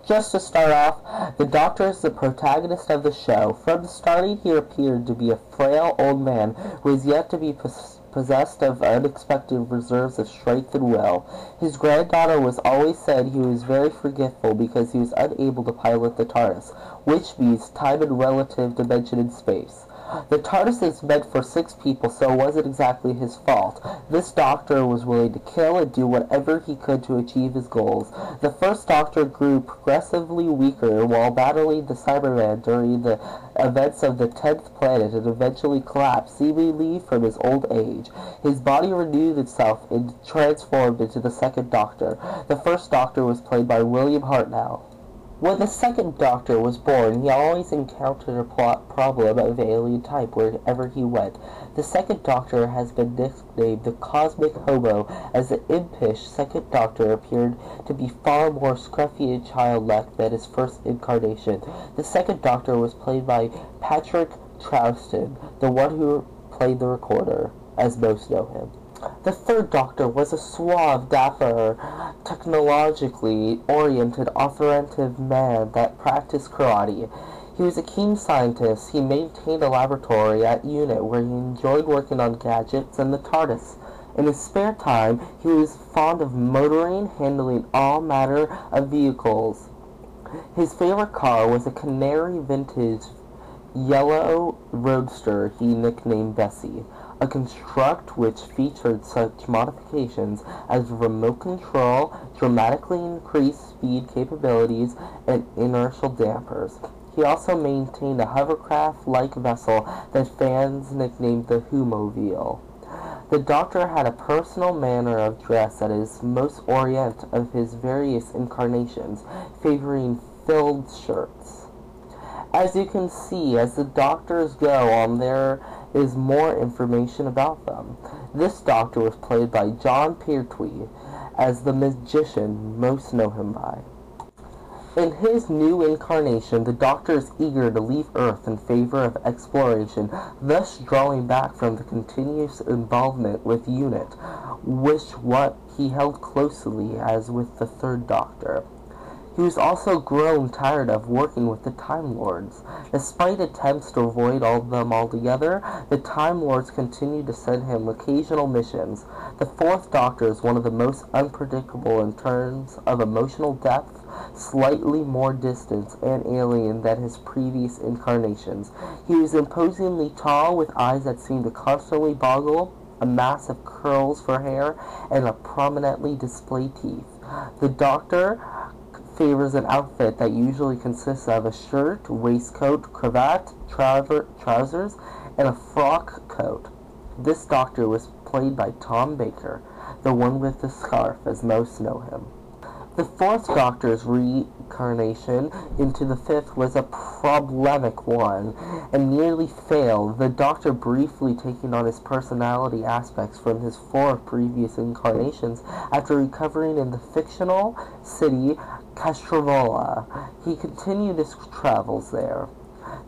Just to start off, the Doctor is the protagonist of the show. From the starting, he appeared to be a frail old man who is yet to be possessed of unexpected reserves of strength and will. His granddaughter was always said he was very forgetful because he was unable to pilot the TARDIS, which means time and relative dimension in space. The TARDIS is meant for 6 people, so it wasn't exactly his fault. This Doctor was willing to kill and do whatever he could to achieve his goals. The first Doctor grew progressively weaker while battling the Cyberman during the events of the 10th planet and eventually collapsed, seemingly from his old age. His body renewed itself and transformed into the second Doctor. The first Doctor was played by William Hartnell. When the second Doctor was born, he always encountered a problem of alien type wherever he went. The second Doctor has been nicknamed the Cosmic Hobo, as the impish second Doctor appeared to be far more scruffy and childlike than his first incarnation. The second Doctor was played by Patrick Troughton, the one who played the Recorder, as most know him. The third Doctor was a suave, dapper, technologically oriented, authoritative man that practiced karate. He was a keen scientist. He maintained a laboratory at UNIT where he enjoyed working on gadgets and the TARDIS. In his spare time, he was fond of motoring, handling all manner of vehicles. His favorite car was a Canary vintage yellow roadster he nicknamed Bessie, a construct which featured such modifications as remote control, dramatically increased speed capabilities, and inertial dampers. He also maintained a hovercraft-like vessel that fans nicknamed the whovian. The Doctor had a personal manner of dress that is most orient of his various incarnations, favoring filled shirts. As you can see, as the Doctors go on, there is more information about them. This Doctor was played by John Pertwee, as the magician most know him by. In his new incarnation, the Doctor is eager to leave Earth in favor of exploration, thus drawing back from the continuous involvement with UNIT, what he held closely as with the third Doctor. He was also grown tired of working with the Time Lords. Despite attempts to avoid them altogether, the Time Lords continued to send him occasional missions. The fourth Doctor is one of the most unpredictable in terms of emotional depth, slightly more distant and alien than his previous incarnations. He was imposingly tall, with eyes that seemed to constantly boggle, a mass of curls for hair, and a prominently displayed teeth. The Doctor favors an outfit that usually consists of a shirt, waistcoat, cravat, trousers, and a frock coat. This Doctor was played by Tom Baker, the one with the scarf, as most know him. The fourth Doctor's reincarnation into the fifth was a problematic one, and nearly failed, the Doctor briefly taking on his personality aspects from his 4 previous incarnations after recovering in the fictional city Castrovola. He continued his travels there.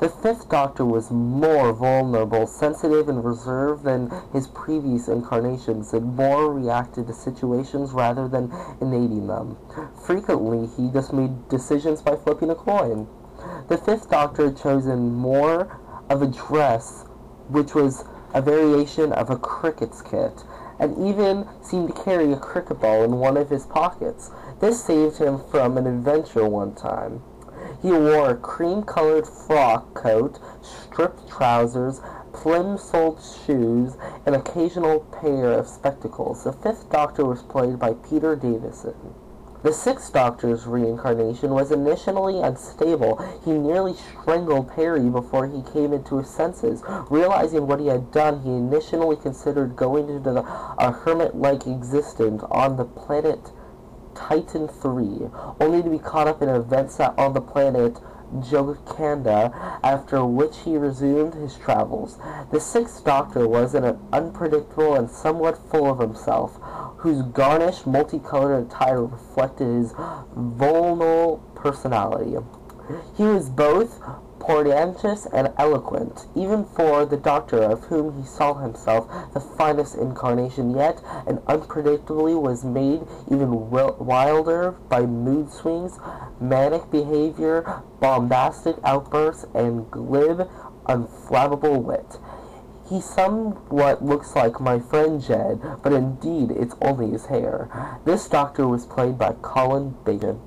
The fifth Doctor was more vulnerable, sensitive, and reserved than his previous incarnations, and more reacted to situations rather than innating them. Frequently, he just made decisions by flipping a coin. The fifth Doctor had chosen more of a dress, which was a variation of a cricket's kit, and even seemed to carry a cricket ball in one of his pockets. This saved him from an adventure one time. He wore a cream-colored frock coat, striped trousers, plim-soled shoes, and an occasional pair of spectacles. The fifth Doctor was played by Peter Davison. The sixth Doctor's reincarnation was initially unstable. He nearly strangled Perry before he came into his senses. Realizing what he had done, he initially considered going into a hermit-like existence on the planet Titan III, only to be caught up in events on the planet Jokanda, after which he resumed his travels. The sixth Doctor was an unpredictable and somewhat full of himself, whose garnished, multicolored attire reflected his vulnerable personality. He was both portentous and eloquent, even for the Doctor, of whom he saw himself the finest incarnation yet, and unpredictably was made even wilder by mood swings, manic behavior, bombastic outbursts, and glib, unflappable wit. He somewhat looks like my friend Jed, but indeed it's only his hair. This Doctor was played by Colin Bacon.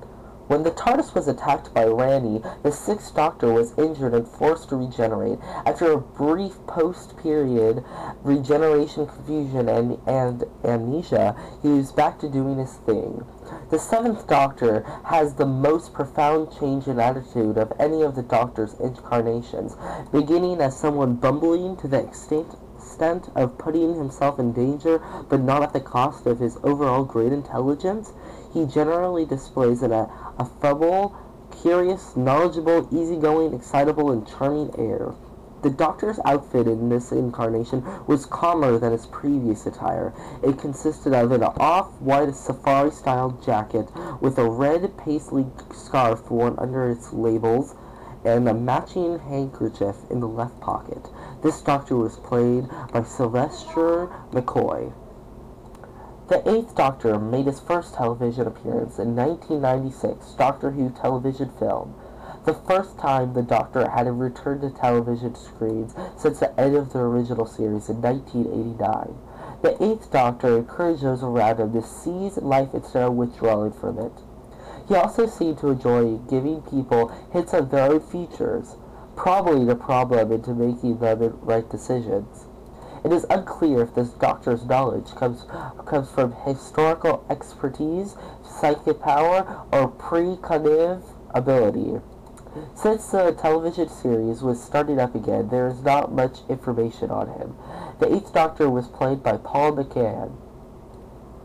When the TARDIS was attacked by Rani, the Sixth Doctor was injured and forced to regenerate. After a brief post-period regeneration confusion and amnesia, he was back to doing his thing. The Seventh Doctor has the most profound change in attitude of any of the Doctor's incarnations, beginning as someone bumbling to the extent of putting himself in danger, but not at the cost of his overall great intelligence. He generally displays an affable, curious, knowledgeable, easygoing, excitable, and charming air. The Doctor's outfit in this incarnation was calmer than his previous attire. It consisted of an off-white safari-style jacket with a red paisley scarf worn under its labels and a matching handkerchief in the left pocket. This Doctor was played by Sylvester McCoy. The Eighth Doctor made his first television appearance in 1996 Doctor Who television film, the first time the Doctor had returned to television screens since the end of the original series in 1989. The Eighth Doctor encouraged those around him to seize life instead of withdrawing from it. He also seemed to enjoy giving people hints of their own features, probably to prompt them into making the right decisions. It is unclear if this Doctor's knowledge comes from historical expertise, psychic power, or precognitive ability. Since the television series was starting up again, there is not much information on him. The Eighth Doctor was played by Paul McGann.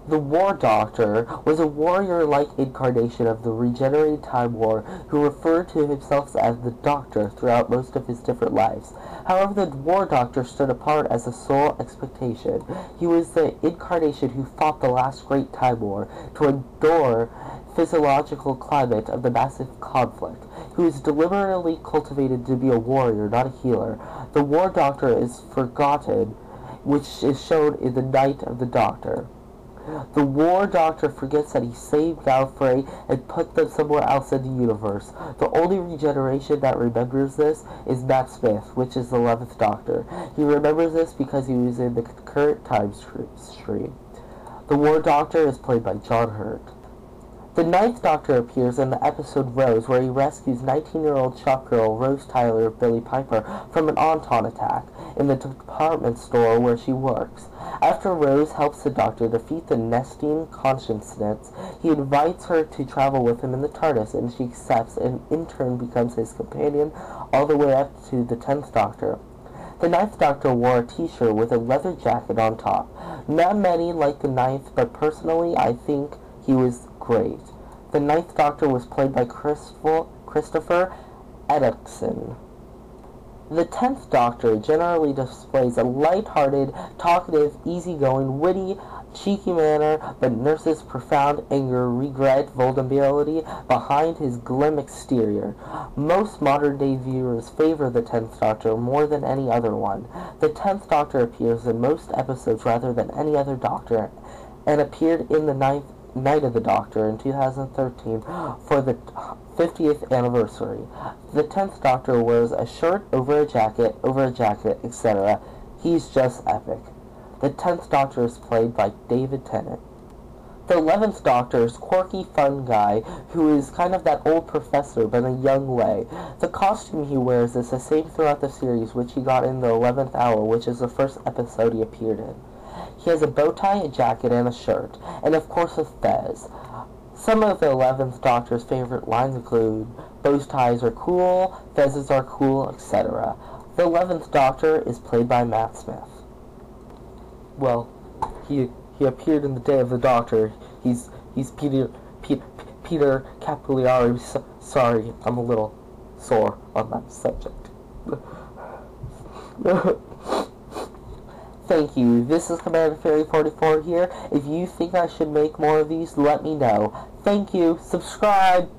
The War Doctor was a warrior-like incarnation of the regenerated Time War who referred to himself as the Doctor throughout most of his different lives. However, the War Doctor stood apart as a sole expectation. He was the incarnation who fought the last great Time War to endure physiological climate of the massive conflict, who was deliberately cultivated to be a warrior, not a healer. The War Doctor is forgotten, which is shown in The Night of the Doctor. The War Doctor forgets that he saved Gallifrey and put them somewhere else in the universe. The only regeneration that remembers this is Matt Smith, which is the 11th Doctor. He remembers this because he was in the current time stream. The War Doctor is played by John Hurt. The Ninth Doctor appears in the episode Rose, where he rescues 19-year-old shop girl Rose Tyler Billie Piper from an Auton attack in the department store where she works. After Rose helps the Doctor defeat the nesting consciousness, he invites her to travel with him in the TARDIS, and she accepts and in turn becomes his companion all the way up to the 10th Doctor. The Ninth Doctor wore a t-shirt with a leather jacket on top. Not many like the Ninth, but personally I think he was great. The Ninth Doctor was played by Christopher Eccleston. The 10th Doctor generally displays a light-hearted, talkative, easygoing, witty, cheeky manner, but nurses profound anger, regret, vulnerability behind his glim exterior. Most modern-day viewers favor the 10th Doctor more than any other one. The 10th Doctor appears in most episodes rather than any other Doctor, and appeared in the Night of the Doctor in 2013 for the 50th anniversary. The 10th Doctor wears a shirt over a jacket, etc. He's just epic. The 10th Doctor is played by David Tennant. The 11th Doctor is quirky, fun guy who is kind of that old professor but in a young way. The costume he wears is the same throughout the series, which he got in the 11th Hour, which is the first episode he appeared in. He has a bow tie, a jacket, and a shirt, and of course a fez. Some of the 11th Doctor's favorite lines include, bow ties are cool, fezzes are cool, etc. The 11th Doctor is played by Matt Smith. Well, he appeared in the Day of the Doctor. He's Peter Capuliari. Sorry, I'm a little sore on that subject. Thank you. This is Commander Fairy 44 here. If you think I should make more of these, let me know. Thank you. Subscribe.